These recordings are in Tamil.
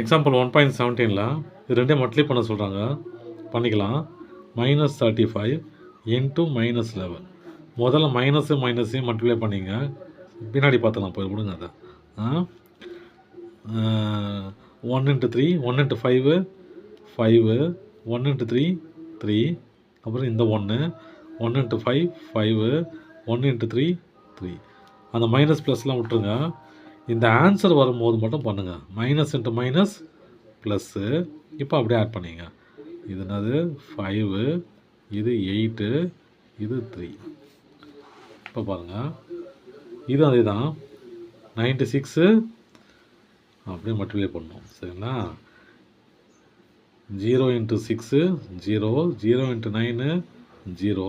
எக்ஸாம்பிள் 1.17ல் இது ரெண்டே மல்டிப்ளை பண்ண சொல்கிறாங்க, பண்ணிக்கலாம். -35 இன்ட்டு -11. முதல்ல மைனஸையும் மல்டிப்ளை பண்ணிங்க, பின்னாடி பார்த்துக்கலாம், போய் விடுங்க அதை. 1 × 3 1 × 5 5 1 × 3 3, அப்புறம் இந்த 1 1 × 5 5 1 × 3 3. அந்த மைனஸ் ப்ளஸ்லாம் விட்டுருங்க. இந்த ஆன்சர் வரும்போது மட்டும் பண்ணுங்கள். Minus into minus plus. இப்போ அப்படியே ஆட் பண்ணிங்க. இது என்னது 5, இது 8, இது 3. இப்போ பாருங்கள், இது அதே தான் 96 அப்படியே மல்டிப்ளை பண்ணணும். சரிங்களா? 0 × 6 0 0 × 9 0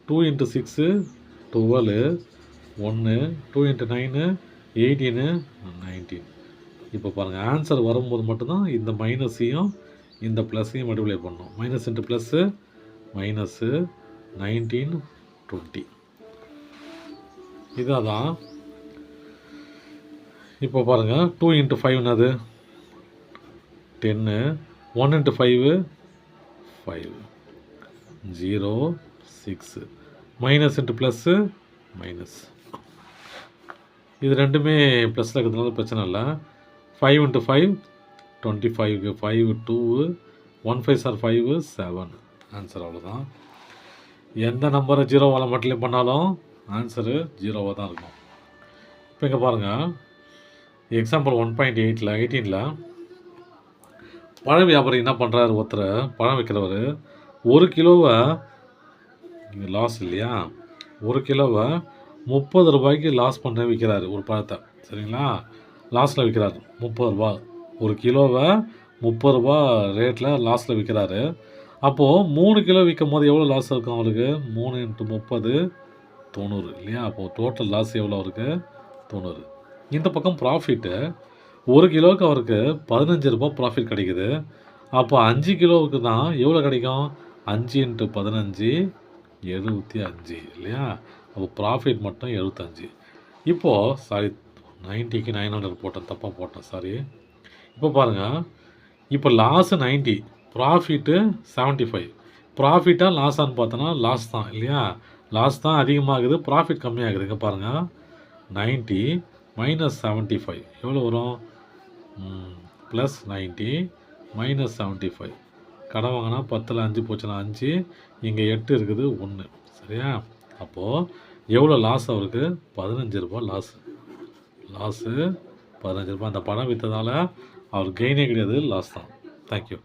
2 × 6 12 1 2 × 9 18 19. இப்போ பாருங்கள், ஆன்சர் வரும்போது மட்டும்தான் இந்த மைனஸையும் இந்த ப்ளஸ்ஸையும் மல்டிப்ளை பண்ணணும். Minus into plus minus 19 20. இதான். இப்போ பாருங்கள், 2 × 5 என்னது 10, 1 × 5 5 0 6, மைனஸ் இன்ட்டு ப்ளஸ்ஸு மைனஸ். இது ரெண்டுமே ப்ளஸில் இருக்கிறதுனால பிரச்சனை இல்லை. 5 × 5 25, 5 2 1 5 சார் 5 7. ஆன்சர் அவ்வளோதான். எந்த நம்பரை ஜீரோவால் மல்டிப்ளை பண்ணாலும் ஆன்சரு ஜீரோவாக தான் இருக்கும். இப்போ இங்கே பாருங்கள், எக்ஸாம்பிள் 1.18ல் பழ வியாபாரி என்ன பண்ணுறாரு, ஒருத்தர் பழம் விற்கிறவர் 1 கிலோவை, இங்கே லாஸ் இல்லையா, 1 கிலோவை 30 ரூபாய்க்கு லாஸ் பண்ண விற்கிறாரு. ஒரு பழத்தை, சரிங்களா, லாஸில் விற்கிறாரு 30 ரூபா. 1 கிலோவை 30 ரூபா ரேட்டில் லாஸில் விற்கிறாரு. அப்போது 3 கிலோ விற்கும் போது எவ்வளோ லாஸ் இருக்கும் அவருக்கு? 3 × 30 90 இல்லையா? அப்போது டோட்டல் லாஸ் எவ்வளோ இருக்குது? 90. இந்த பக்கம் ப்ராஃபிட்டு 1 கிலோவுக்கு அவருக்கு 15 ரூபா ப்ராஃபிட் கிடைக்குது. அப்போ 5 கிலோவுக்கு தான் எவ்வளோ கிடைக்கும்? 5 × 15 75 இல்லையா? அப்போ ப்ராஃபிட் மட்டும் 75. இப்போது சாரி, 90க்கு 900 போட்டேன், தப்பாக போட்டேன், சாரி. இப்போ பாருங்கள், இப்போ லாஸு 90, ப்ராஃபிட்டு 75. ப்ராஃபிட்டாக லாஸான்னு பார்த்தோன்னா லாஸ் தான் இல்லையா? லாஸ் தான் அதிகமாகுது, ப்ராஃபிட் கம்மியாகுது. இங்கே பாருங்கள், 90 - 75 எவ்வளோ வரும்? +90 - 75. கடன் வாங்கினா 10ல் 5 போச்சுன்னா 5, இங்கே 8 இருக்குது 1. சரியா? அப்போது எவ்வளோ லாஸ் அவருக்கு? 15 ரூபா லாஸு. 15 ரூபா. அந்த பணம் விற்றதால் அவர் கெயினே கிடையாது, லாஸ் தான். தேங்க்யூ.